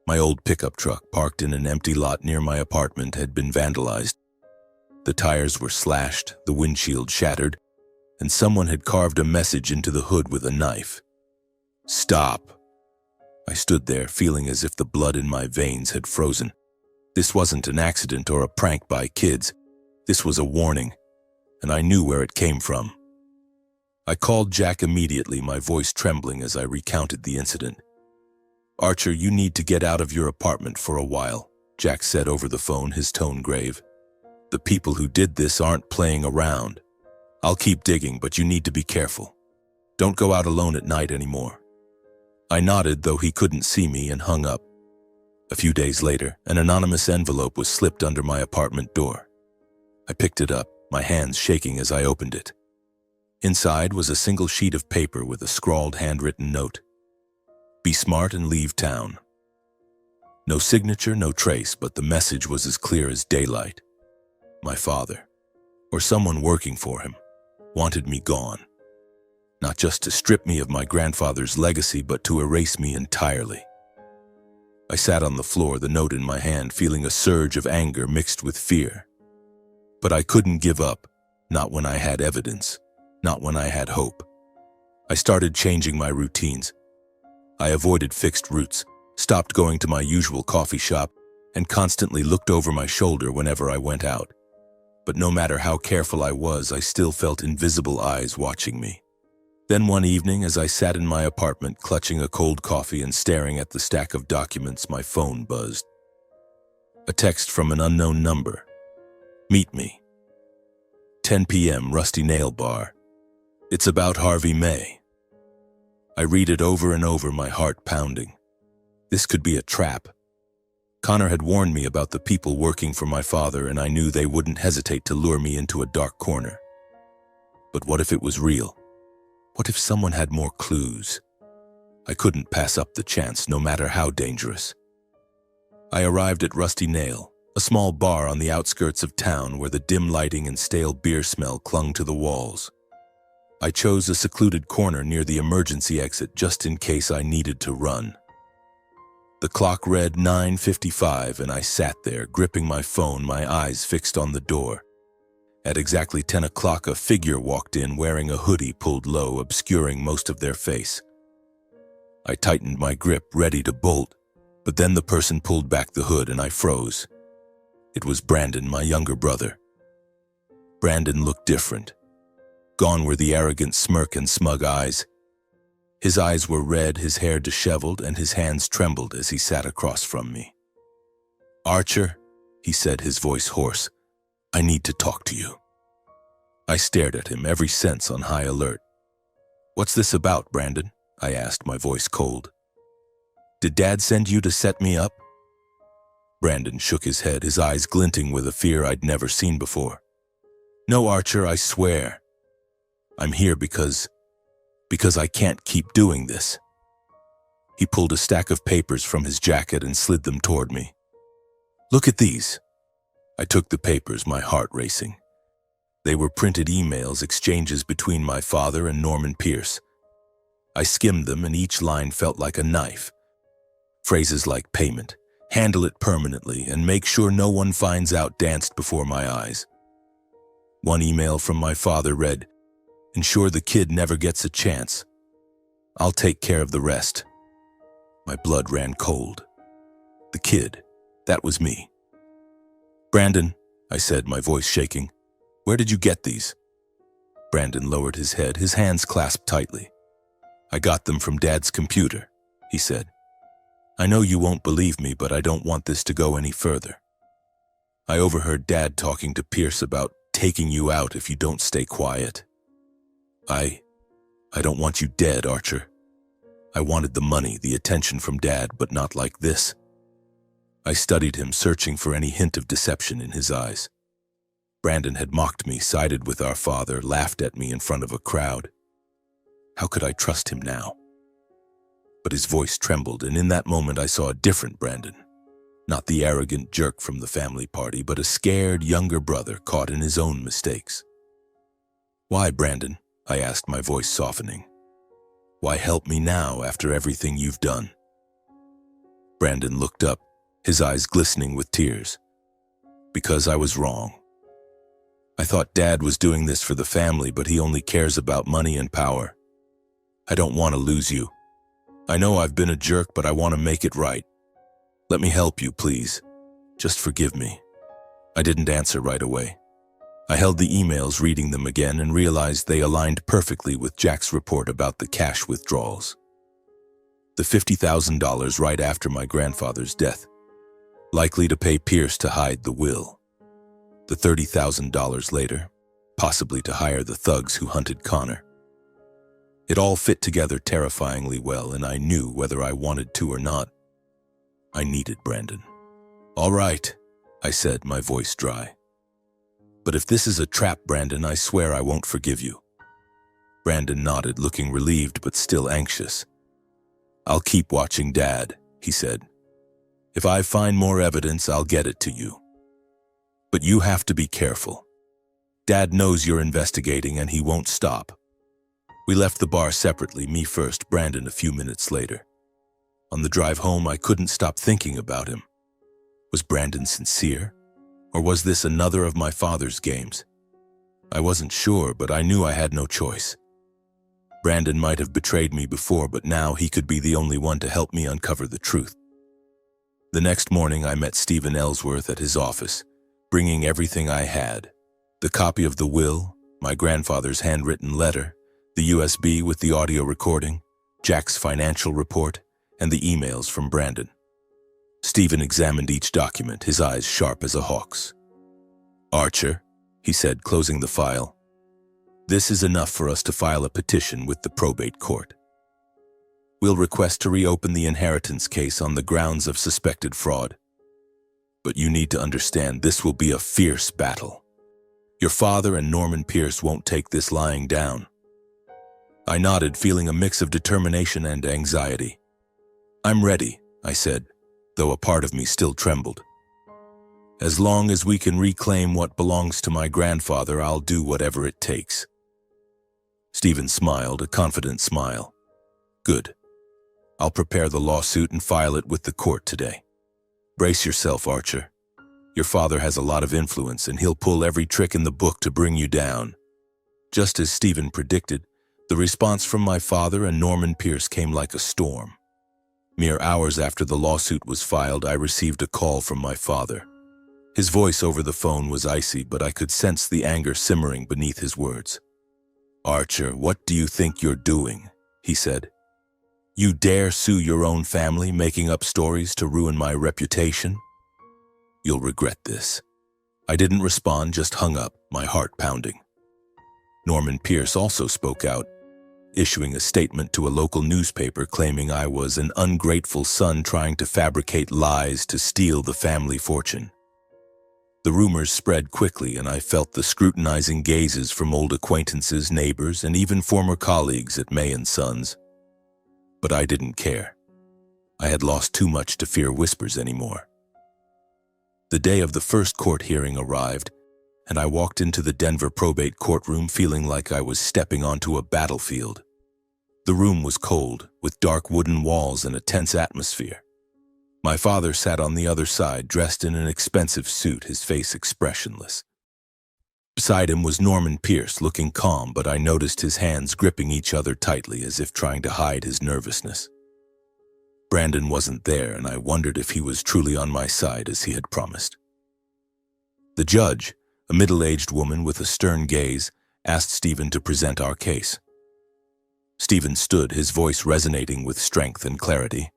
My old pickup truck, parked in an empty lot near my apartment, had been vandalized. The tires were slashed, the windshield shattered, and someone had carved a message into the hood with a knife. "Stop." I stood there, feeling as if the blood in my veins had frozen. This wasn't an accident or a prank by kids. This was a warning, and I knew where it came from. I called Jack immediately, my voice trembling as I recounted the incident. "Archer, you need to get out of your apartment for a while," Jack said over the phone, his tone grave. "The people who did this aren't playing around. I'll keep digging, but you need to be careful. Don't go out alone at night anymore." I nodded, though he couldn't see me, and hung up. A few days later, an anonymous envelope was slipped under my apartment door. I picked it up, my hands shaking as I opened it. Inside was a single sheet of paper with a scrawled handwritten note. "Be smart and leave town." No signature, no trace, but the message was as clear as daylight. My father, or someone working for him, wanted me gone. Not just to strip me of my grandfather's legacy, but to erase me entirely. I sat on the floor, the note in my hand, feeling a surge of anger mixed with fear. But I couldn't give up, not when I had evidence, not when I had hope. I started changing my routines. I avoided fixed routes, stopped going to my usual coffee shop, and constantly looked over my shoulder whenever I went out. But no matter how careful I was, I still felt invisible eyes watching me. Then one evening, as I sat in my apartment clutching a cold coffee and staring at the stack of documents, my phone buzzed. A text from an unknown number. Meet me. 10 p.m. Rusty Nail Bar. It's about Harvey May. I read it over and over, my heart pounding. This could be a trap. Connor had warned me about the people working for my father, and I knew they wouldn't hesitate to lure me into a dark corner. But what if it was real? What if someone had more clues? I couldn't pass up the chance, no matter how dangerous. I arrived at Rusty Nail, a small bar on the outskirts of town where the dim lighting and stale beer smell clung to the walls. I chose a secluded corner near the emergency exit just in case I needed to run. The clock read 9:55 and I sat there, gripping my phone, my eyes fixed on the door. At exactly 10 o'clock, a figure walked in wearing a hoodie pulled low, obscuring most of their face. I tightened my grip, ready to bolt, but then the person pulled back the hood and I froze. It was Brandon, my younger brother. Brandon looked different. Gone were the arrogant smirk and smug eyes. His eyes were red, his hair disheveled, and his hands trembled as he sat across from me. "Archer," he said, his voice hoarse, "I need to talk to you." I stared at him, every sense on high alert. "What's this about, Brandon?" I asked, my voice cold. "Did Dad send you to set me up?" Brandon shook his head, his eyes glinting with a fear I'd never seen before. "No, Archer, I swear. I'm here because I can't keep doing this." He pulled a stack of papers from his jacket and slid them toward me. "Look at these." I took the papers, my heart racing. They were printed emails, exchanges between my father and Norman Pierce. I skimmed them, and each line felt like a knife. Phrases like payment, handle it permanently, and make sure no one finds out danced before my eyes. One email from my father read, "Ensure the kid never gets a chance. I'll take care of the rest." My blood ran cold. The kid, that was me. "Brandon," I said, my voice shaking, "where did you get these?" Brandon lowered his head, his hands clasped tightly. "I got them from Dad's computer," he said. "I know you won't believe me, but I don't want this to go any further. I overheard Dad talking to Pierce about taking you out if you don't stay quiet. I don't want you dead, Archer. I wanted the money, the attention from Dad, but not like this." I studied him, searching for any hint of deception in his eyes. Brandon had mocked me, sided with our father, laughed at me in front of a crowd. How could I trust him now? But his voice trembled, and in that moment I saw a different Brandon. Not the arrogant jerk from the family party, but a scared younger brother caught in his own mistakes. "Why, Brandon?" I asked, my voice softening. "Why help me now after everything you've done?" Brandon looked up, his eyes glistening with tears. "Because I was wrong. I thought Dad was doing this for the family, but he only cares about money and power. I don't want to lose you. I know I've been a jerk, but I want to make it right. Let me help you, please. Just forgive me." I didn't answer right away. I held the emails, reading them again, and realized they aligned perfectly with Jack's report about the cash withdrawals. The $50,000 right after my grandfather's death, likely to pay Pierce to hide the will. The $30,000 later, possibly to hire the thugs who hunted Connor. It all fit together terrifyingly well, and I knew, whether I wanted to or not, I needed Brandon. "All right," I said, my voice dry. "But if this is a trap, Brandon, I swear I won't forgive you." Brandon nodded, looking relieved but still anxious. "I'll keep watching Dad," he said. If I find more evidence, I'll get it to you. But you have to be careful. Dad knows you're investigating and he won't stop. We left the bar separately, me first, Brandon a few minutes later. On the drive home, I couldn't stop thinking about him. Was Brandon sincere? Or was this another of my father's games? I wasn't sure, but I knew I had no choice. Brandon might have betrayed me before, but now he could be the only one to help me uncover the truth. The next morning, I met Stephen Ellsworth at his office, bringing everything I had: the copy of the will, my grandfather's handwritten letter, the USB with the audio recording, Jack's financial report, and the emails from Brandon. Stephen examined each document, his eyes sharp as a hawk's. "Archer," he said, closing the file, "this is enough for us to file a petition with the probate court. We'll request to reopen the inheritance case on the grounds of suspected fraud. But you need to understand, this will be a fierce battle. Your father and Norman Pierce won't take this lying down." I nodded, feeling a mix of determination and anxiety. "I'm ready," I said, though a part of me still trembled. "As long as we can reclaim what belongs to my grandfather, I'll do whatever it takes." Stephen smiled, a confident smile. "Good. I'll prepare the lawsuit and file it with the court today. Brace yourself, Archer. Your father has a lot of influence, and he'll pull every trick in the book to bring you down." Just as Stephen predicted, the response from my father and Norman Pierce came like a storm. Mere hours after the lawsuit was filed, I received a call from my father. His voice over the phone was icy, but I could sense the anger simmering beneath his words. "Archer, what do you think you're doing?" he said. "You dare sue your own family, making up stories to ruin my reputation? You'll regret this." I didn't respond, just hung up, my heart pounding. Norman Pierce also spoke out, issuing a statement to a local newspaper claiming I was an ungrateful son trying to fabricate lies to steal the family fortune. The rumors spread quickly, and I felt the scrutinizing gazes from old acquaintances, neighbors, and even former colleagues at May & Sons. But I didn't care. I had lost too much to fear whispers anymore. The day of the first court hearing arrived, and I walked into the Denver probate courtroom feeling like I was stepping onto a battlefield. The room was cold, with dark wooden walls and a tense atmosphere. My father sat on the other side, dressed in an expensive suit, his face expressionless. Beside him was Norman Pierce, looking calm, but I noticed his hands gripping each other tightly as if trying to hide his nervousness. Brandon wasn't there, and I wondered if he was truly on my side as he had promised. The judge, a middle-aged woman with a stern gaze, asked Stephen to present our case. Stephen stood, his voice resonating with strength and clarity.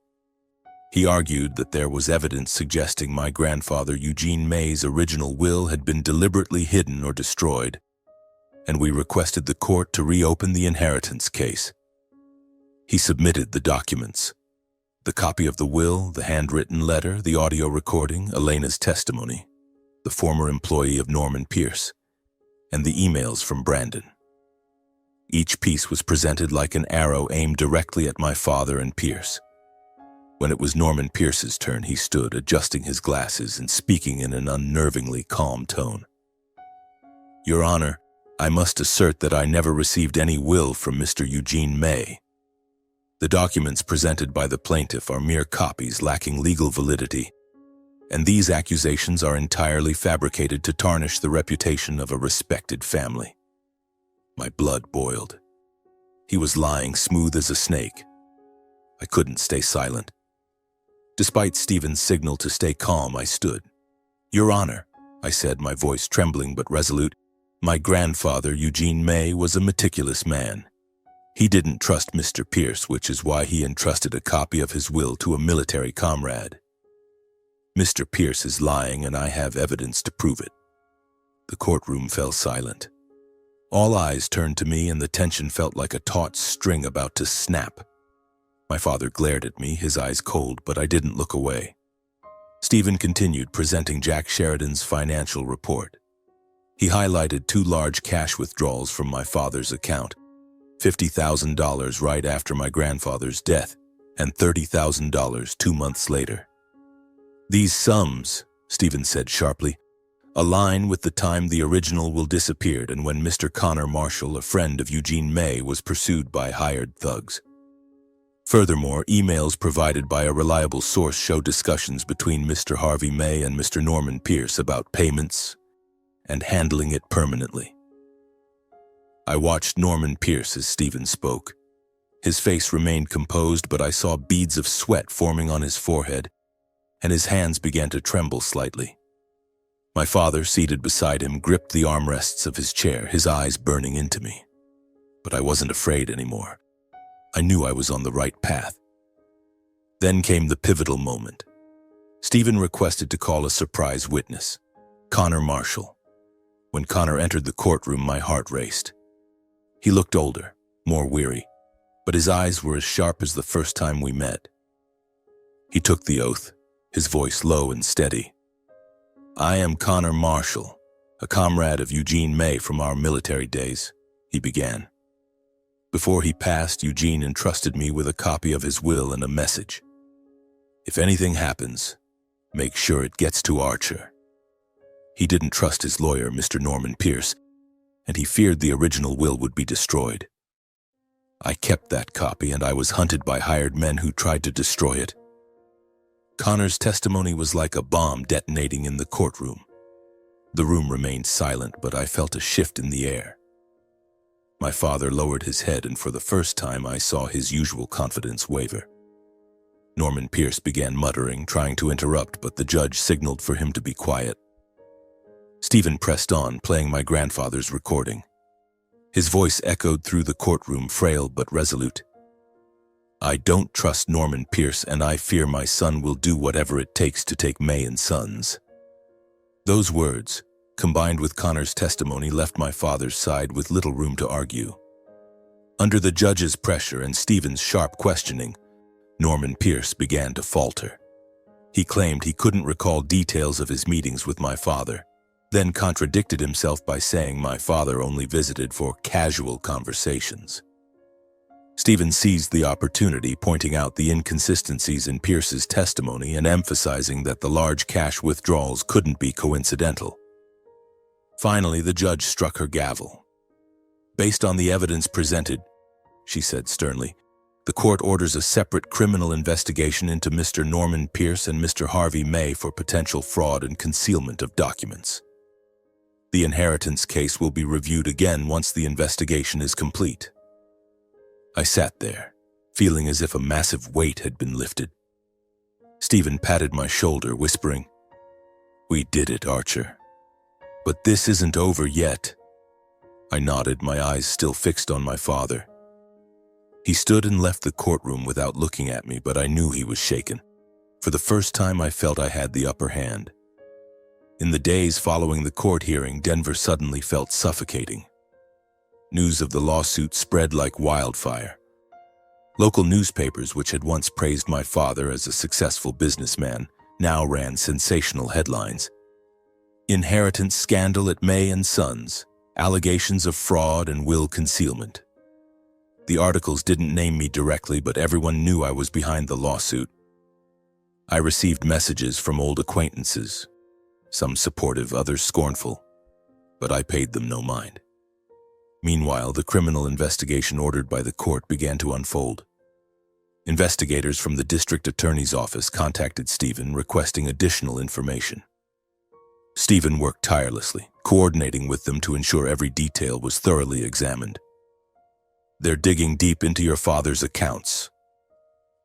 He argued that there was evidence suggesting my grandfather Eugene May's original will had been deliberately hidden or destroyed, and we requested the court to reopen the inheritance case. He submitted the documents: the copy of the will, the handwritten letter, the audio recording, Elena's testimony, the former employee of Norman Pierce, and the emails from Brandon. Each piece was presented like an arrow aimed directly at my father and Pierce. When it was Norman Pierce's turn, he stood, adjusting his glasses and speaking in an unnervingly calm tone. "Your Honor, I must assert that I never received any will from Mr. Eugene May. The documents presented by the plaintiff are mere copies lacking legal validity, and these accusations are entirely fabricated to tarnish the reputation of a respected family." My blood boiled. He was lying smooth as a snake. I couldn't stay silent. Despite Stephen's signal to stay calm, I stood. "Your Honor," I said, my voice trembling but resolute, "my grandfather, Eugene May, was a meticulous man. He didn't trust Mr. Pierce, which is why he entrusted a copy of his will to a military comrade. Mr. Pierce is lying, and I have evidence to prove it." The courtroom fell silent. All eyes turned to me, and the tension felt like a taut string about to snap. My father glared at me, his eyes cold, but I didn't look away. Stephen continued, presenting Jack Sheridan's financial report. He highlighted 2 large cash withdrawals from my father's account, $50,000 right after my grandfather's death, and $30,000 2 months later. These sums, Stephen said sharply, align with the time the original will disappeared and when Mr. Connor Marshall, a friend of Eugene May, was pursued by hired thugs. Furthermore, emails provided by a reliable source show discussions between Mr. Harvey May and Mr. Norman Pierce about payments and handling it permanently. I watched Norman Pierce as Stephen spoke. His face remained composed, but I saw beads of sweat forming on his forehead, and his hands began to tremble slightly. My father, seated beside him, gripped the armrests of his chair, his eyes burning into me. But I wasn't afraid anymore. I knew I was on the right path. Then came the pivotal moment. Stephen requested to call a surprise witness, Connor Marshall. When Connor entered the courtroom, my heart raced. He looked older, more weary, but his eyes were as sharp as the first time we met. He took the oath, his voice low and steady. "I am Connor Marshall, a comrade of Eugene May from our military days," he began. Before he passed, Eugene entrusted me with a copy of his will and a message. "If anything happens, make sure it gets to Archer." He didn't trust his lawyer, Mr. Norman Pierce, and he feared the original will would be destroyed. I kept that copy, and I was hunted by hired men who tried to destroy it. Connor's testimony was like a bomb detonating in the courtroom. The room remained silent, but I felt a shift in the air. My father lowered his head, and for the first time I saw his usual confidence waver. Norman Pierce began muttering, trying to interrupt, but the judge signaled for him to be quiet. Stephen pressed on, playing my grandfather's recording. His voice echoed through the courtroom, frail but resolute. "I don't trust Norman Pierce, and I fear my son will do whatever it takes to take May and Sons." Those words, combined with Connor's testimony, left my father's side with little room to argue. Under the judge's pressure and Stephen's sharp questioning, Norman Pierce began to falter. He claimed he couldn't recall details of his meetings with my father, then contradicted himself by saying my father only visited for casual conversations. Stephen seized the opportunity, pointing out the inconsistencies in Pierce's testimony and emphasizing that the large cash withdrawals couldn't be coincidental. Finally, the judge struck her gavel. "Based on the evidence presented," she said sternly, "the court orders a separate criminal investigation into Mr. Norman Pierce and Mr. Harvey May for potential fraud and concealment of documents. The inheritance case will be reviewed again once the investigation is complete." I sat there, feeling as if a massive weight had been lifted. Stephen patted my shoulder, whispering, "We did it, Archer. But this isn't over yet." I nodded, my eyes still fixed on my father. He stood and left the courtroom without looking at me, but I knew he was shaken. For the first time, I felt I had the upper hand. In the days following the court hearing, Denver suddenly felt suffocating. News of the lawsuit spread like wildfire. Local newspapers, which had once praised my father as a successful businessman, now ran sensational headlines. "Inheritance scandal at May and Sons, allegations of fraud and will concealment." The articles didn't name me directly, but everyone knew I was behind the lawsuit. I received messages from old acquaintances, some supportive, others scornful, but I paid them no mind. Meanwhile, the criminal investigation ordered by the court began to unfold. Investigators from the district attorney's office contacted Stephen, requesting additional information. Stephen worked tirelessly, coordinating with them to ensure every detail was thoroughly examined. "They're digging deep into your father's accounts,"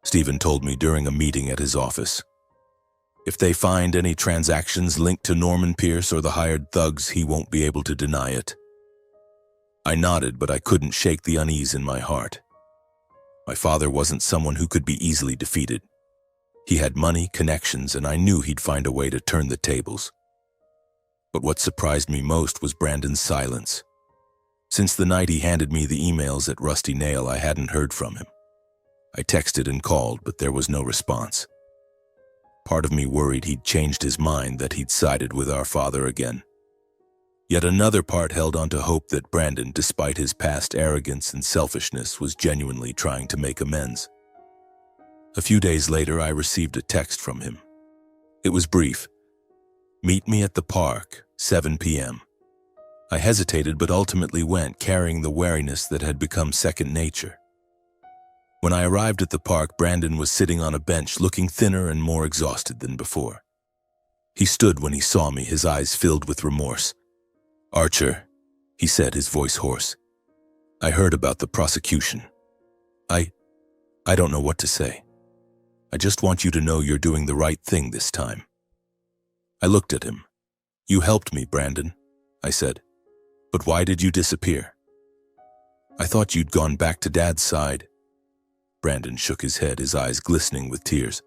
Stephen told me during a meeting at his office. "If they find any transactions linked to Norman Pierce or the hired thugs, he won't be able to deny it." I nodded, but I couldn't shake the unease in my heart. My father wasn't someone who could be easily defeated. He had money, connections, and I knew he'd find a way to turn the tables. But what surprised me most was Brandon's silence. Since the night he handed me the emails at Rusty Nail, I hadn't heard from him. I texted and called, but there was no response. Part of me worried he'd changed his mind, that he'd sided with our father again. Yet another part held on to hope that Brandon, despite his past arrogance and selfishness, was genuinely trying to make amends. A few days later, I received a text from him. It was brief. Meet me at the park, 7 p.m. I hesitated but ultimately went, carrying the wariness that had become second nature. When I arrived at the park, Brandon was sitting on a bench, looking thinner and more exhausted than before. He stood when he saw me, his eyes filled with remorse. "Archer," he said, his voice hoarse. "I heard about the prosecution. I don't know what to say. I just want you to know you're doing the right thing this time." I looked at him. "You helped me, Brandon," I said. "But why did you disappear?" "I thought you'd gone back to Dad's side." Brandon shook his head, his eyes glistening with tears.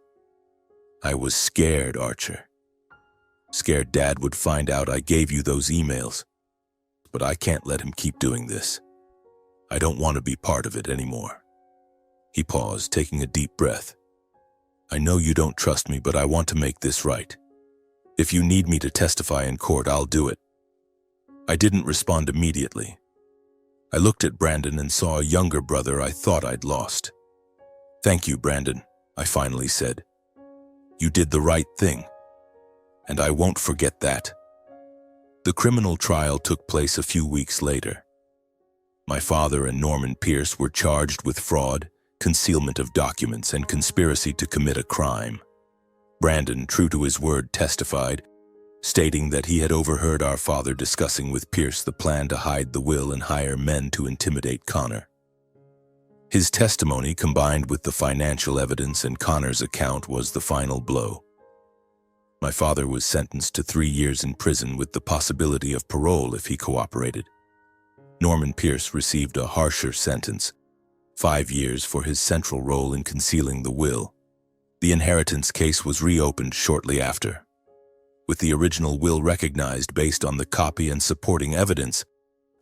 "I was scared, Archer. Scared Dad would find out I gave you those emails. But I can't let him keep doing this. I don't want to be part of it anymore." He paused, taking a deep breath. "I know you don't trust me, but I want to make this right. If you need me to testify in court, I'll do it." I didn't respond immediately. I looked at Brandon and saw a younger brother I thought I'd lost. "Thank you, Brandon," I finally said. "You did the right thing, and I won't forget that." The criminal trial took place a few weeks later. My father and Norman Pierce were charged with fraud, concealment of documents, and conspiracy to commit a crime. Brandon, true to his word, testified, stating that he had overheard our father discussing with Pierce the plan to hide the will and hire men to intimidate Connor. His testimony, combined with the financial evidence and Connor's account, was the final blow. My father was sentenced to 3 years in prison with the possibility of parole if he cooperated. Norman Pierce received a harsher sentence, 5 years for his central role in concealing the will. The inheritance case was reopened shortly after. With the original will recognized based on the copy and supporting evidence,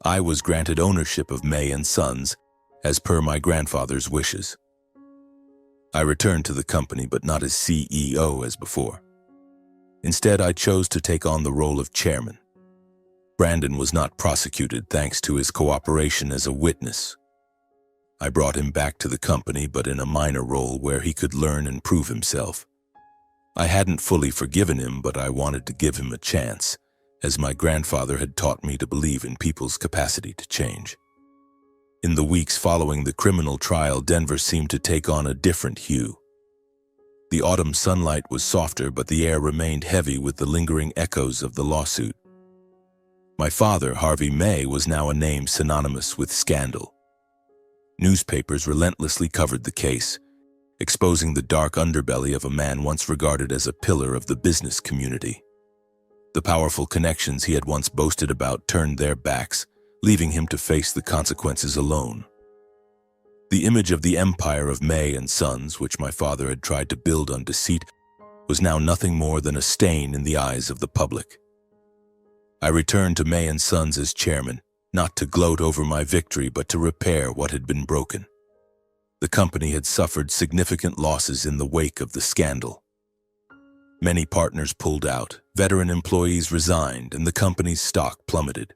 I was granted ownership of May and Sons, as per my grandfather's wishes. I returned to the company, but not as CEO as before. Instead, I chose to take on the role of chairman. Brandon was not prosecuted thanks to his cooperation as a witness. I brought him back to the company, but in a minor role where he could learn and prove himself. I hadn't fully forgiven him, but I wanted to give him a chance, as my grandfather had taught me to believe in people's capacity to change. In the weeks following the criminal trial, Denver seemed to take on a different hue. The autumn sunlight was softer, but the air remained heavy with the lingering echoes of the lawsuit. My father, Harvey May, was now a name synonymous with scandal. Newspapers relentlessly covered the case, exposing the dark underbelly of a man once regarded as a pillar of the business community. The powerful connections he had once boasted about turned their backs, leaving him to face the consequences alone. The image of the empire of May and Sons, which my father had tried to build on deceit, was now nothing more than a stain in the eyes of the public. I returned to May and Sons as chairman, not to gloat over my victory, but to repair what had been broken. The company had suffered significant losses in the wake of the scandal. Many partners pulled out, veteran employees resigned, and the company's stock plummeted.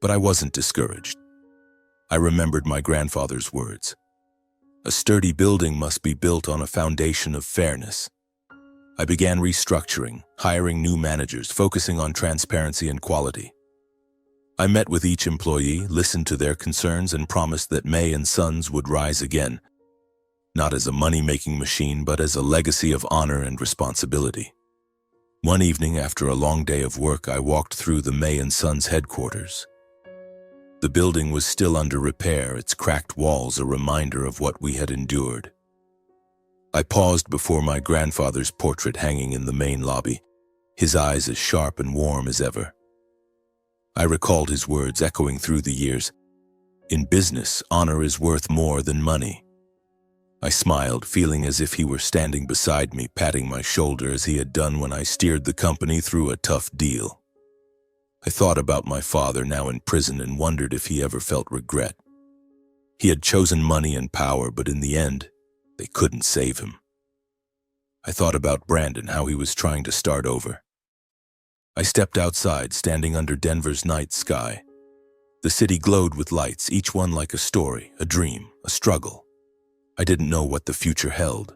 But I wasn't discouraged. I remembered my grandfather's words. A sturdy building must be built on a foundation of fairness. I began restructuring, hiring new managers, focusing on transparency and quality. I met with each employee, listened to their concerns, and promised that May and Sons would rise again, not as a money-making machine, but as a legacy of honor and responsibility. One evening, after a long day of work, I walked through the May and Sons headquarters. The building was still under repair, its cracked walls a reminder of what we had endured. I paused before my grandfather's portrait hanging in the main lobby, his eyes as sharp and warm as ever. I recalled his words echoing through the years. In business, honor is worth more than money. I smiled, feeling as if he were standing beside me, patting my shoulder as he had done when I steered the company through a tough deal. I thought about my father now in prison and wondered if he ever felt regret. He had chosen money and power, but in the end, they couldn't save him. I thought about Brandon, how he was trying to start over. I stepped outside, standing under Denver's night sky. The city glowed with lights, each one like a story, a dream, a struggle. I didn't know what the future held,